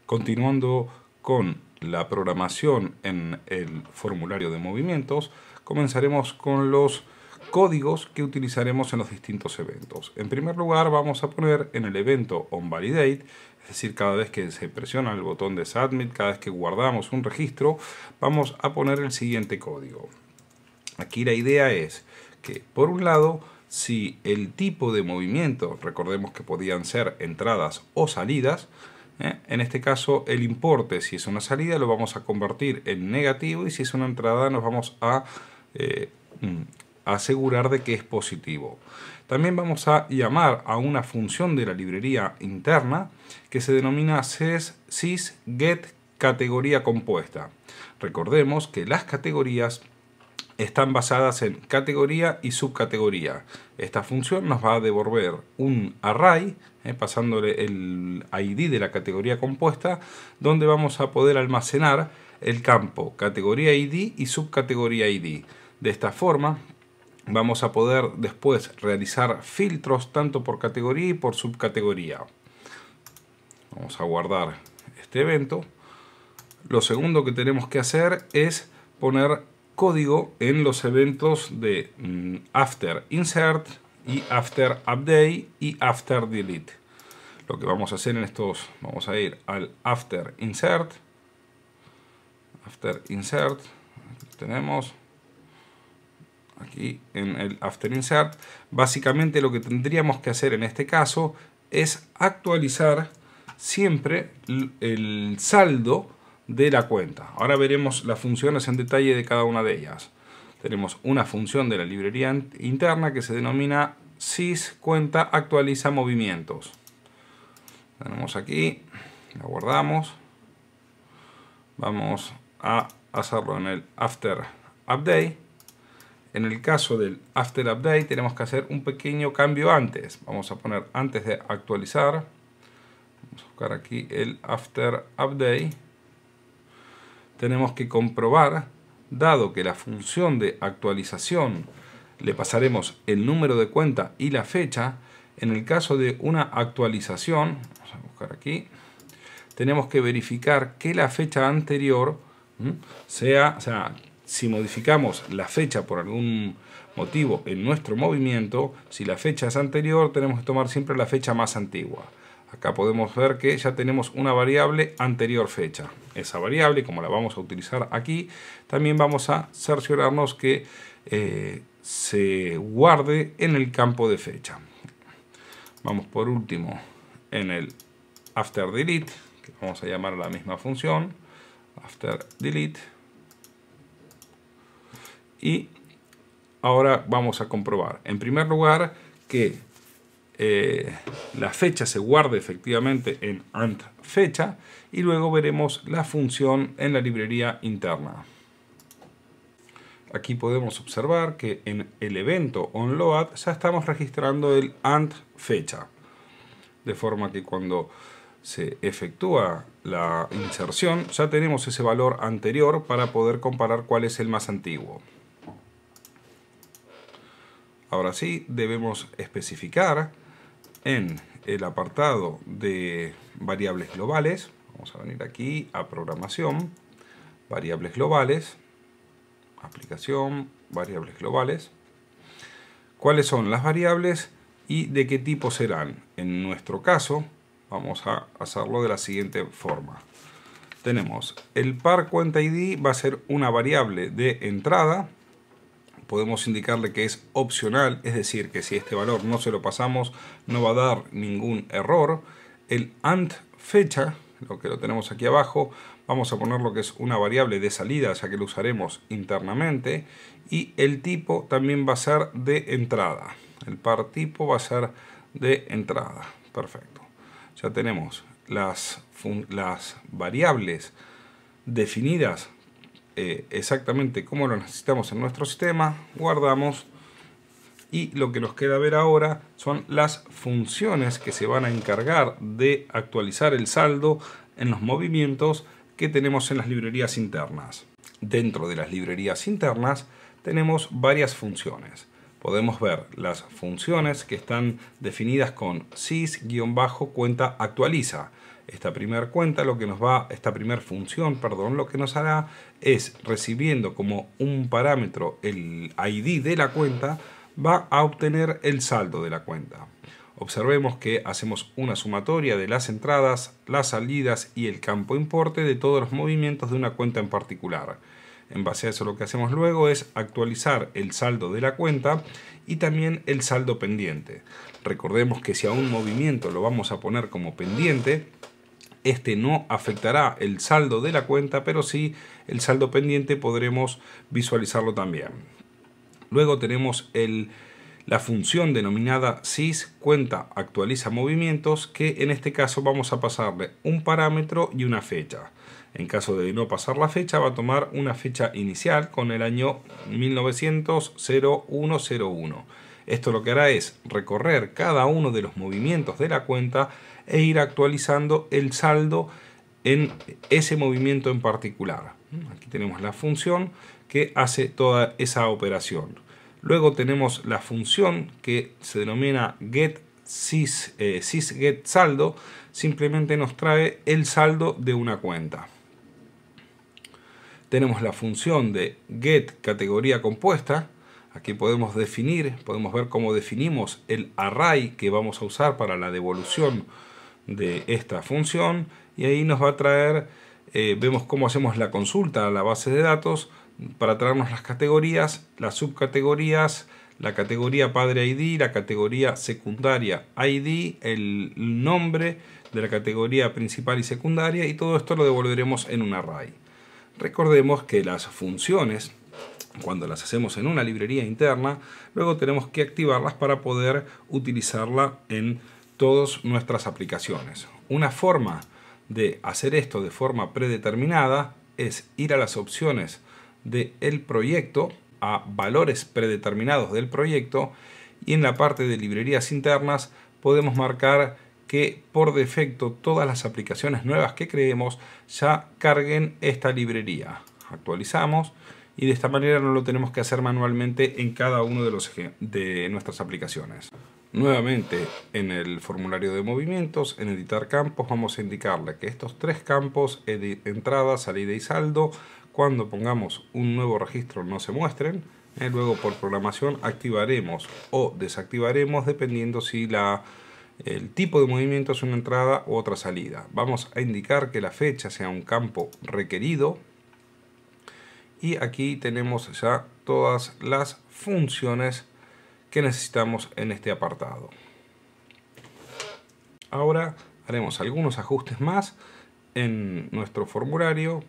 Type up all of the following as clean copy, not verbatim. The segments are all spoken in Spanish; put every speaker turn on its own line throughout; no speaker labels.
Continuando con la programación en el formulario de movimientos, comenzaremos con los códigos que utilizaremos en los distintos eventos. En primer lugar, vamos a poner en el evento onValidate, es decir, cada vez que se presiona el botón de Submit, cada vez que guardamos un registro, vamos a poner el siguiente código. Aquí la idea es que, por un lado, si el tipo de movimiento, recordemos que podían ser entradas o salidas, en este caso el importe, si es una salida, lo vamos a convertir en negativo, y si es una entrada nos vamos a asegurar de que es positivo. También vamos a llamar a una función de la librería interna que se denomina sysGetCategoría-compuesta. Recordemos que las categorías están basadas en categoría y subcategoría. Esta función nos va a devolver un array, pasándole el ID de la categoría compuesta, donde vamos a poder almacenar el campo categoría ID y subcategoría ID. De esta forma vamos a poder después realizar filtros tanto por categoría y por subcategoría. Vamos a guardar este evento. Lo segundo que tenemos que hacer es poner código en los eventos de after insert y after update y after delete. Lo que vamos a hacer en estos, vamos a ir al after insert, tenemos aquí en el after insert. Básicamente lo que tendríamos que hacer en este caso es actualizar siempre el saldo de la cuenta. Ahora veremos las funciones en detalle de cada una de ellas. Tenemos una función de la librería interna que se denomina sysQuentaActualizaMovimientos. Tenemos aquí, la guardamos. Vamos a hacerlo en el after update. En el caso del after update tenemos que hacer un pequeño cambio antes. Vamos a poner antes de actualizar. Vamos a buscar aquí el after update. Tenemos que comprobar, dado que la función de actualización le pasaremos el número de cuenta y la fecha, en el caso de una actualización, vamos a buscar aquí, tenemos que verificar que la fecha anterior sea, o sea, si modificamos la fecha por algún motivo en nuestro movimiento, si la fecha es anterior, tenemos que tomar siempre la fecha más antigua. Acá podemos ver que ya tenemos una variable anterior fecha. Esa variable, como la vamos a utilizar aquí, también vamos a cerciorarnos que se guarde en el campo de fecha. Vamos por último en el after delete, que vamos a llamar a la misma función, after delete. Y ahora vamos a comprobar, en primer lugar, que la fecha se guarde efectivamente en ANTFecha, y luego veremos la función en la librería interna. Aquí podemos observar que en el evento onLoad ya estamos registrando el ANTFecha, de forma que cuando se efectúa la inserción ya tenemos ese valor anterior para poder comparar cuál es el más antiguo. Ahora sí, debemos especificar en el apartado de variables globales. Vamos a venir aquí a programación, variables globales, aplicación, variables globales. ¿Cuáles son las variables y de qué tipo serán? En nuestro caso vamos a hacerlo de la siguiente forma. Tenemos el par cuenta ID, va a ser una variable de entrada. Podemos indicarle que es opcional, es decir, que si este valor no se lo pasamos no va a dar ningún error. El ANTFecha, lo que lo tenemos aquí abajo, vamos a poner lo que es una variable de salida, ya que lo usaremos internamente. Y el tipo también va a ser de entrada. El par tipo va a ser de entrada. Perfecto. Ya tenemos las variables definidas exactamente como lo necesitamos en nuestro sistema. Guardamos, y lo que nos queda ver ahora son las funciones que se van a encargar de actualizar el saldo en los movimientos que tenemos en las librerías internas. Dentro de las librerías internas tenemos varias funciones. Podemos ver las funciones que están definidas con sys-cuenta actualiza. Esta primera cuenta, esta primera función, perdón, lo que nos hará es, recibiendo como un parámetro el ID de la cuenta, va a obtener el saldo de la cuenta. Observemos que hacemos una sumatoria de las entradas, las salidas y el campo importe de todos los movimientos de una cuenta en particular. En base a eso, lo que hacemos luego es actualizar el saldo de la cuenta y también el saldo pendiente. Recordemos que si a un movimiento lo vamos a poner como pendiente, este no afectará el saldo de la cuenta, pero sí el saldo pendiente podremos visualizarlo también. Luego tenemos la función denominada sys cuenta actualiza movimientos, que en este caso vamos a pasarle un parámetro y una fecha. En caso de no pasar la fecha, va a tomar una fecha inicial con el año 1900-0101. Esto lo que hará es recorrer cada uno de los movimientos de la cuenta e ir actualizando el saldo en ese movimiento en particular. Aquí tenemos la función que hace toda esa operación. Luego tenemos la función que se denomina sysGetSaldo, simplemente nos trae el saldo de una cuenta. Tenemos la función de getCategoría-compuesta. Aquí podemos ver cómo definimos el array que vamos a usar para la devolución de esta función, y ahí nos va a traer, vemos cómo hacemos la consulta a la base de datos para traernos las categorías, las subcategorías, la categoría padre ID, la categoría secundaria ID, el nombre de la categoría principal y secundaria, y todo esto lo devolveremos en un array. Recordemos que las funciones, cuando las hacemos en una librería interna, luego tenemos que activarlas para poder utilizarla en todas nuestras aplicaciones. Una forma de hacer esto de forma predeterminada es ir a las opciones del proyecto, a valores predeterminados del proyecto, y en la parte de librerías internas podemos marcar que por defecto todas las aplicaciones nuevas que creemos ya carguen esta librería. Actualizamos y de esta manera no lo tenemos que hacer manualmente en cada uno de nuestras aplicaciones. Nuevamente en el formulario de movimientos, en editar campos, vamos a indicarle que estos tres campos, entrada, salida y saldo, cuando pongamos un nuevo registro no se muestren. Luego por programación activaremos o desactivaremos dependiendo si el tipo de movimiento es una entrada u otra salida. Vamos a indicar que la fecha sea un campo requerido. Y aquí tenemos ya todas las funciones que necesitamos en este apartado. Ahora haremos algunos ajustes más en nuestro formulario.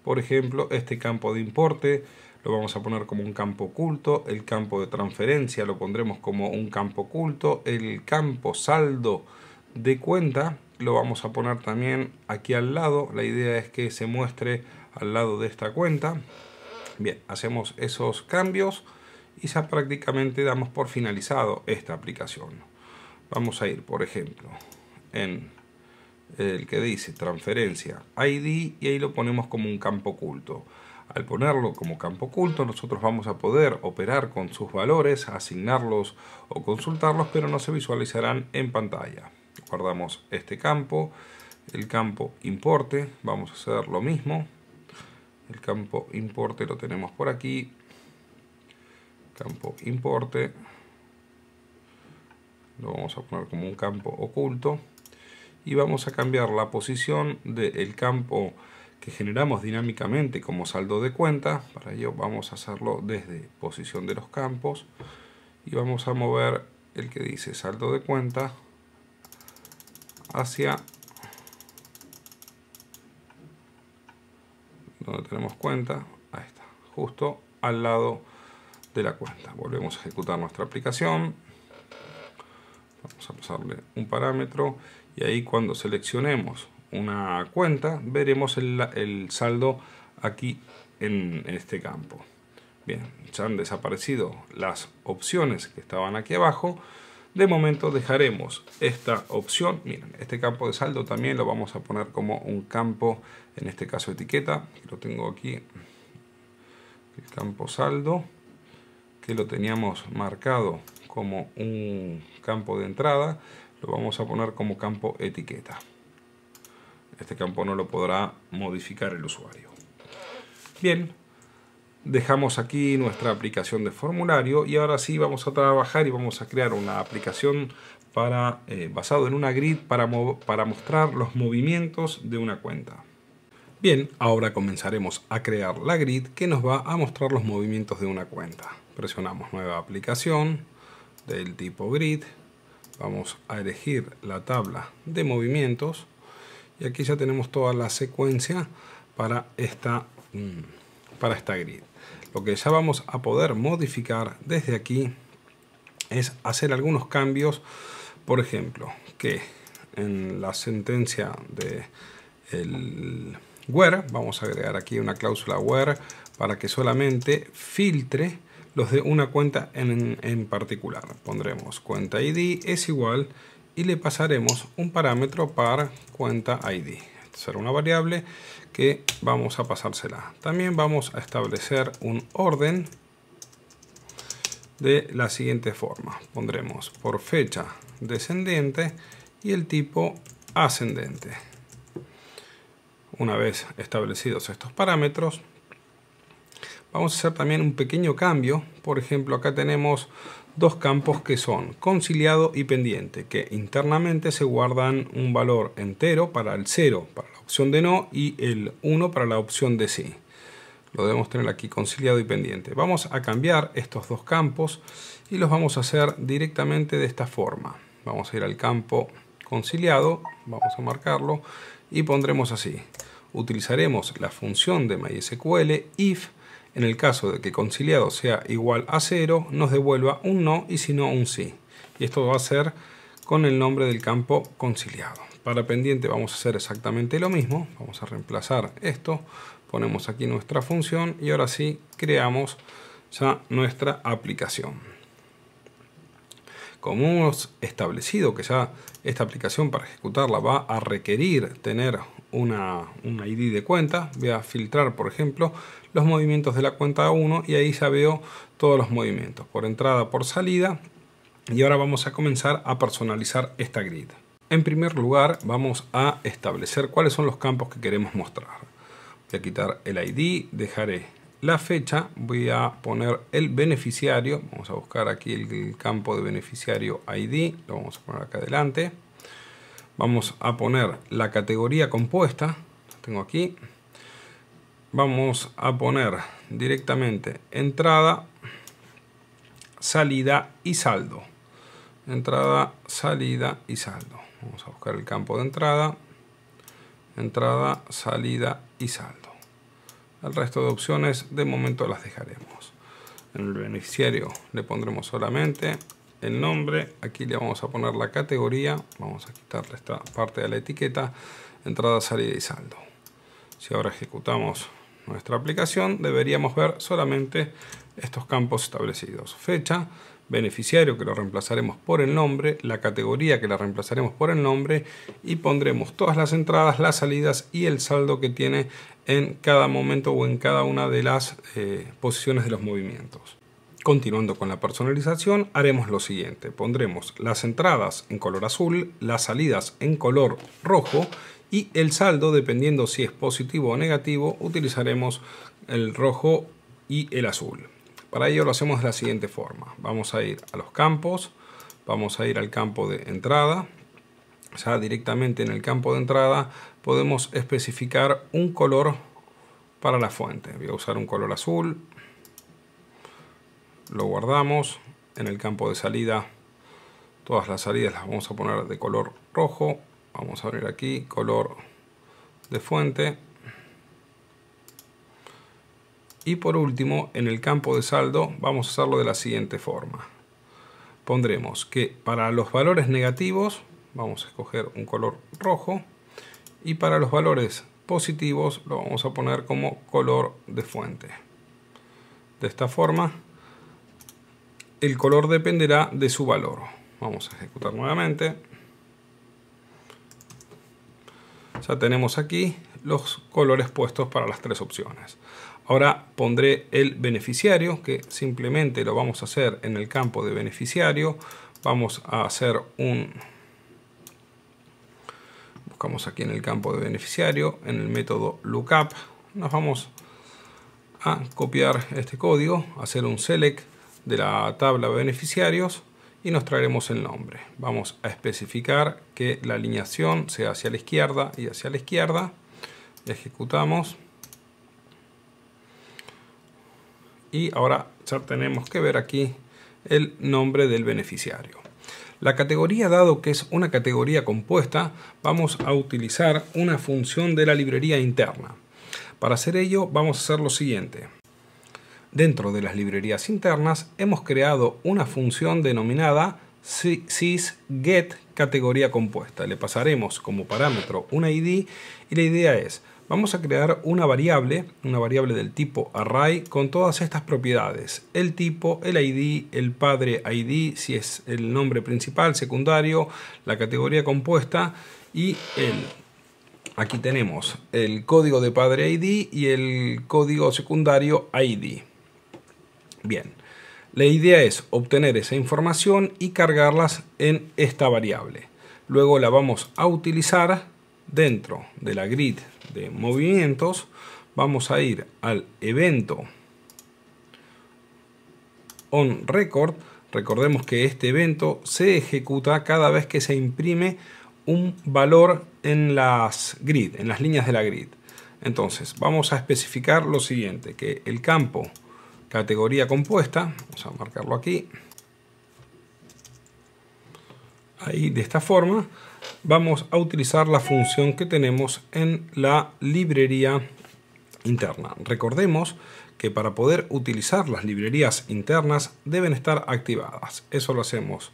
Por ejemplo, este campo de importe lo vamos a poner como un campo oculto. El campo de transferencia lo pondremos como un campo oculto. El campo saldo de cuenta lo vamos a poner también aquí al lado. La idea es que se muestre al lado de esta cuenta. Bien, hacemos esos cambios y ya prácticamente damos por finalizado esta aplicación. Vamos a ir, por ejemplo, en el que dice transferencia ID y ahí lo ponemos como un campo oculto. Al ponerlo como campo oculto, nosotros vamos a poder operar con sus valores, asignarlos o consultarlos, pero no se visualizarán en pantalla. Guardamos este campo, el campo importe, vamos a hacer lo mismo. El campo importe lo tenemos por aquí. Campo importe. Lo vamos a poner como un campo oculto. Y vamos a cambiar la posición del campo que generamos dinámicamente como saldo de cuenta. Para ello vamos a hacerlo desde posición de los campos. Y vamos a mover el que dice saldo de cuenta hacia donde tenemos cuenta. Ahí está, justo al lado de la cuenta. Volvemos a ejecutar nuestra aplicación. Vamos a pasarle un parámetro y ahí cuando seleccionemos una cuenta veremos el saldo aquí en este campo. Bien, ya han desaparecido las opciones que estaban aquí abajo. De momento dejaremos esta opción. Miren, este campo de saldo también lo vamos a poner como un campo, en este caso etiqueta, que lo tengo aquí, el campo saldo, que lo teníamos marcado como un campo de entrada, lo vamos a poner como campo etiqueta. Este campo no lo podrá modificar el usuario. Bien, dejamos aquí nuestra aplicación de formulario y ahora sí vamos a trabajar y vamos a crear una aplicación basado en una grid para mostrar los movimientos de una cuenta. Bien, ahora comenzaremos a crear la grid que nos va a mostrar los movimientos de una cuenta. Presionamos nueva aplicación del tipo grid. Vamos a elegir la tabla de movimientos y aquí ya tenemos toda la secuencia para esta grid. Lo que ya vamos a poder modificar desde aquí es hacer algunos cambios. Por ejemplo, que en la sentencia de el where vamos a agregar aquí una cláusula where para que solamente filtre los de una cuenta en particular. Pondremos cuenta ID es igual y le pasaremos un parámetro para cuenta ID. Esta será una variable que vamos a pasársela. También vamos a establecer un orden de la siguiente forma. Pondremos por fecha descendente y el tipo ascendente. Una vez establecidos estos parámetros, vamos a hacer también un pequeño cambio. Por ejemplo, acá tenemos dos campos que son conciliado y pendiente, que internamente se guardan un valor entero para el 0 para la opción de no y el 1 para la opción de sí. Lo debemos tener aquí conciliado y pendiente. Vamos a cambiar estos dos campos y los vamos a hacer directamente de esta forma. Vamos a ir al campo conciliado, vamos a marcarlo y pondremos así. Utilizaremos la función de MySQL if en el caso de que conciliado sea igual a 0 nos devuelva un no y si no un sí. Y esto va a ser con el nombre del campo conciliado. Para pendiente vamos a hacer exactamente lo mismo. Vamos a reemplazar esto. Ponemos aquí nuestra función y ahora sí creamos ya nuestra aplicación. Como hemos establecido que ya esta aplicación para ejecutarla va a requerir tener una ID de cuenta, voy a filtrar por ejemplo los movimientos de la cuenta 1 y ahí ya veo todos los movimientos por entrada, por salida y ahora vamos a comenzar a personalizar esta grid. En primer lugar vamos a establecer cuáles son los campos que queremos mostrar. Voy a quitar el ID, dejaré la fecha, voy a poner el beneficiario, vamos a buscar aquí el campo de beneficiario ID, lo vamos a poner acá adelante. Vamos a poner la categoría compuesta, lo tengo aquí. Vamos a poner directamente entrada, salida y saldo. Entrada, salida y saldo. Vamos a buscar el campo de entrada, salida y saldo. El resto de opciones de momento las dejaremos. En el beneficiario le pondremos solamente el nombre. Aquí le vamos a poner la categoría. Vamos a quitarle esta parte de la etiqueta. Entrada, salida y saldo. Si ahora ejecutamos nuestra aplicación, deberíamos ver solamente estos campos establecidos. Fecha, beneficiario que lo reemplazaremos por el nombre, la categoría que la reemplazaremos por el nombre y pondremos todas las entradas, las salidas y el saldo que tiene en cada momento o en cada una de las posiciones de los movimientos. Continuando con la personalización, haremos lo siguiente. Pondremos las entradas en color azul, las salidas en color rojo y el saldo, dependiendo si es positivo o negativo, utilizaremos el rojo y el azul. Para ello lo hacemos de la siguiente forma. Vamos a ir a los campos, vamos a ir al campo de entrada. Ya directamente en el campo de entrada podemos especificar un color para la fuente. Voy a usar un color azul. Lo guardamos. En el campo de salida, todas las salidas las vamos a poner de color rojo. Vamos a abrir aquí color de fuente. Y por último, en el campo de saldo vamos a hacerlo de la siguiente forma. Pondremos que para los valores negativos vamos a escoger un color rojo y para los valores positivos lo vamos a poner como color de fuente. De esta forma el color dependerá de su valor. Vamos a ejecutar nuevamente. Ya tenemos aquí los colores puestos para las tres opciones. Ahora pondré el beneficiario, que simplemente lo vamos a hacer en el campo de beneficiario. Vamos a hacer buscamos aquí en el campo de beneficiario, en el método lookup, nos vamos a copiar este código, hacer un select de la tabla de beneficiarios y nos traeremos el nombre. Vamos a especificar que la alineación sea hacia la izquierda y hacia la izquierda. Ejecutamos. Y ahora ya tenemos que ver aquí el nombre del beneficiario. La categoría, dado que es una categoría compuesta, vamos a utilizar una función de la librería interna. Para hacer ello vamos a hacer lo siguiente. Dentro de las librerías internas hemos creado una función denominada sysGetCategoriaCompuesta. Le pasaremos como parámetro un ID y la idea es, vamos a crear una variable del tipo array con todas estas propiedades. El tipo, el ID, el padre ID, si es el nombre principal, secundario, la categoría compuesta y aquí tenemos el código de padre ID y el código secundario ID. Bien, la idea es obtener esa información y cargarlas en esta variable. Luego la vamos a utilizar dentro de la grid de movimientos. Vamos a ir al evento onRecord. Recordemos que este evento se ejecuta cada vez que se imprime un valor en las grid, en las líneas de la grid. Entonces vamos a especificar lo siguiente, que el campo categoría compuesta, vamos a marcarlo aquí, ahí de esta forma, vamos a utilizar la función que tenemos en la librería interna. Recordemos que para poder utilizar las librerías internas deben estar activadas. Eso lo hacemos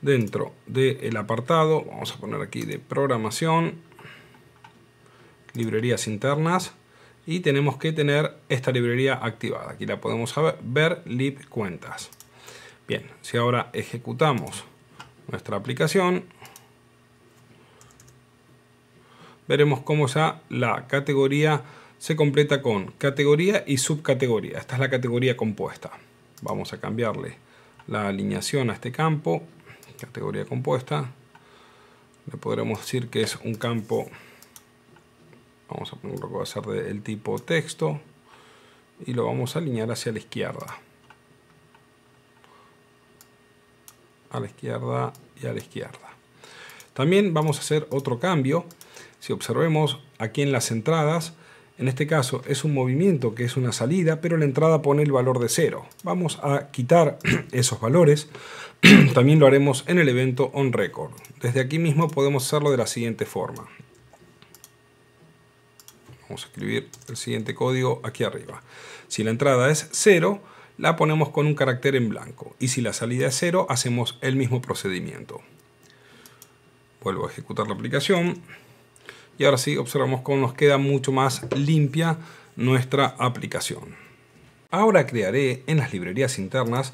dentro del apartado, vamos a poner aquí de programación, librerías internas, y tenemos que tener esta librería activada. Aquí la podemos ver, lib cuentas. Bien, si ahora ejecutamos nuestra aplicación, veremos cómo ya la categoría se completa con categoría y subcategoría. Esta es la categoría compuesta. Vamos a cambiarle la alineación a este campo, categoría compuesta. Le podremos decir que es un campo, vamos a poner lo que va a ser del tipo texto y lo vamos a alinear hacia la izquierda. A la izquierda y a la izquierda. También vamos a hacer otro cambio. Si observemos aquí en las entradas, en este caso es un movimiento que es una salida, pero la entrada pone el valor de 0. Vamos a quitar esos valores. También lo haremos en el evento onRecord. Desde aquí mismo podemos hacerlo de la siguiente forma. Vamos a escribir el siguiente código aquí arriba. Si la entrada es 0, la ponemos con un carácter en blanco. Y si la salida es 0, hacemos el mismo procedimiento. Vuelvo a ejecutar la aplicación. Y ahora sí, observamos cómo nos queda mucho más limpia nuestra aplicación. Ahora crearé en las librerías internas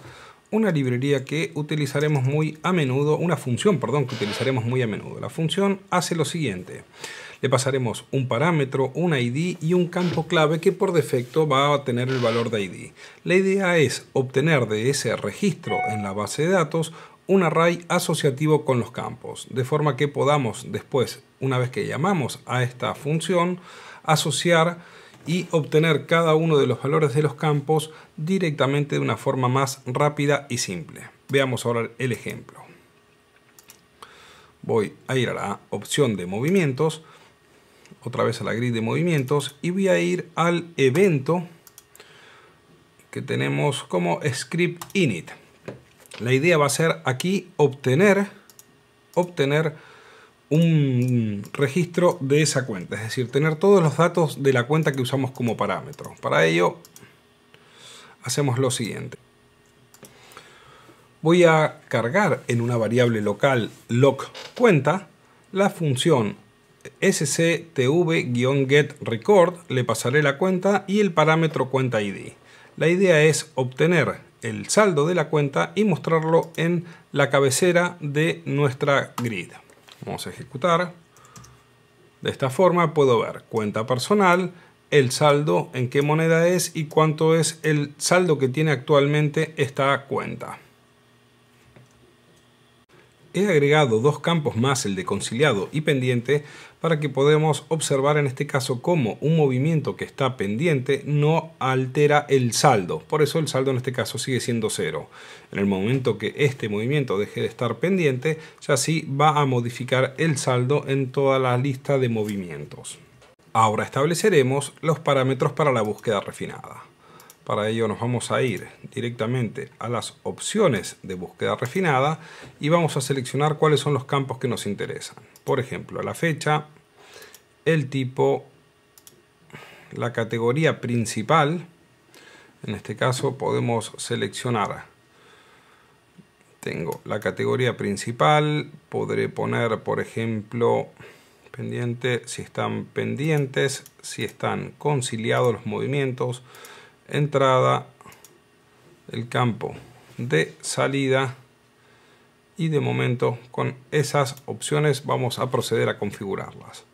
una librería que utilizaremos muy a menudo, una función, perdón, que utilizaremos muy a menudo. La función hace lo siguiente. Le pasaremos un parámetro, un ID y un campo clave que por defecto va a tener el valor de ID. La idea es obtener de ese registro en la base de datos un array asociativo con los campos, de forma que podamos después, una vez que llamamos a esta función, asociar y obtener cada uno de los valores de los campos directamente de una forma más rápida y simple. Veamos ahora el ejemplo. Voy a ir a la opción de movimientos, otra vez a la grid de movimientos y voy a ir al evento que tenemos como script init. La idea va a ser aquí obtener un registro de esa cuenta, es decir, tener todos los datos de la cuenta que usamos como parámetro. Para ello hacemos lo siguiente. Voy a cargar en una variable local logCuenta la función sctv-getRecord, le pasaré la cuenta y el parámetro cuenta ID. La idea es obtener el saldo de la cuenta y mostrarlo en la cabecera de nuestra grid. Vamos a ejecutar. De esta forma puedo ver cuenta personal, el saldo, en qué moneda es y cuánto es el saldo que tiene actualmente esta cuenta. He agregado dos campos más, el de conciliado y pendiente, para que podamos observar en este caso cómo un movimiento que está pendiente no altera el saldo. Por eso el saldo en este caso sigue siendo 0. En el momento que este movimiento deje de estar pendiente, ya sí va a modificar el saldo en toda la lista de movimientos. Ahora estableceremos los parámetros para la búsqueda refinada. Para ello nos vamos a ir directamente a las opciones de búsqueda refinada y vamos a seleccionar cuáles son los campos que nos interesan. Por ejemplo, la fecha, el tipo, la categoría principal. En este caso podemos seleccionar, tengo la categoría principal, podré poner por ejemplo pendiente, si están pendientes, si están conciliados los movimientos, entrada, el campo de salida, y de momento con esas opciones vamos a proceder a configurarlas.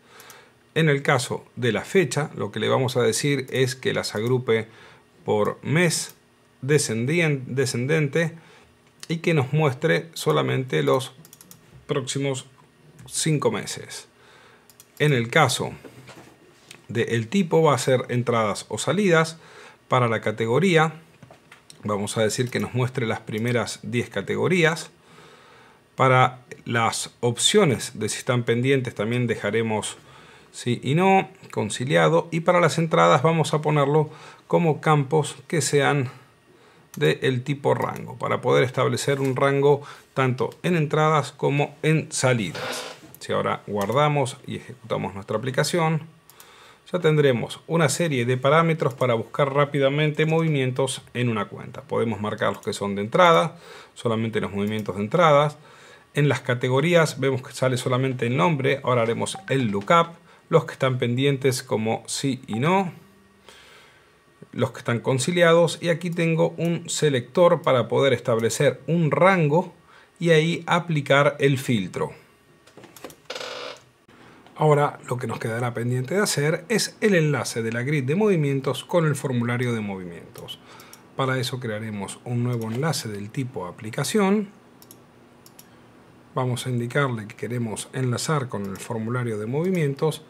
En el caso de la fecha, lo que le vamos a decir es que las agrupe por mes descendente y que nos muestre solamente los próximos 5 meses. En el caso del tipo va a ser entradas o salidas. Para la categoría vamos a decir que nos muestre las primeras 10 categorías. Para las opciones de si están pendientes también dejaremos sí y no, conciliado. Y para las entradas vamos a ponerlo como campos que sean del tipo rango, para poder establecer un rango tanto en entradas como en salidas. Si ahora guardamos y ejecutamos nuestra aplicación, ya tendremos una serie de parámetros para buscar rápidamente movimientos en una cuenta. Podemos marcar los que son de entrada, solamente los movimientos de entradas. En las categorías vemos que sale solamente el nombre. Ahora haremos el lookup. Los que están pendientes como sí y no. Los que están conciliados. Y aquí tengo un selector para poder establecer un rango y ahí aplicar el filtro. Ahora lo que nos quedará pendiente de hacer es el enlace de la grid de movimientos con el formulario de movimientos. Para eso crearemos un nuevo enlace del tipo aplicación. Vamos a indicarle que queremos enlazar con el formulario de movimientos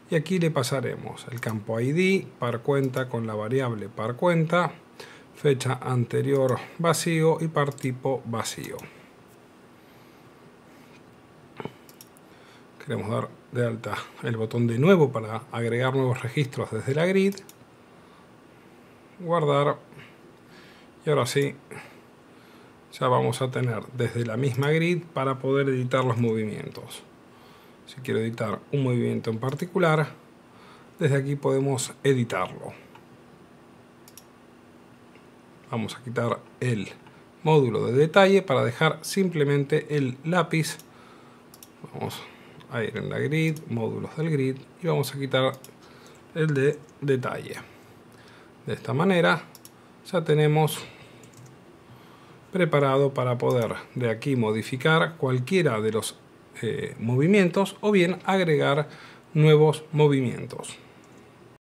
y aquí le pasaremos el campo ID, par cuenta con la variable par cuenta, fecha anterior vacío y par tipo vacío. Queremos dar de alta el botón de nuevo para agregar nuevos registros desde la grid, guardar, y ahora sí ya vamos a tener desde la misma grid para poder editar los movimientos. Si quiero editar un movimiento en particular, desde aquí podemos editarlo. Vamos a quitar el módulo de detalle para dejar simplemente el lápiz. Vamos a ir en la grid, módulos del grid, y vamos a quitar el de detalle. De esta manera ya tenemos preparado para poder de aquí modificar cualquiera de los movimientos o bien agregar nuevos movimientos.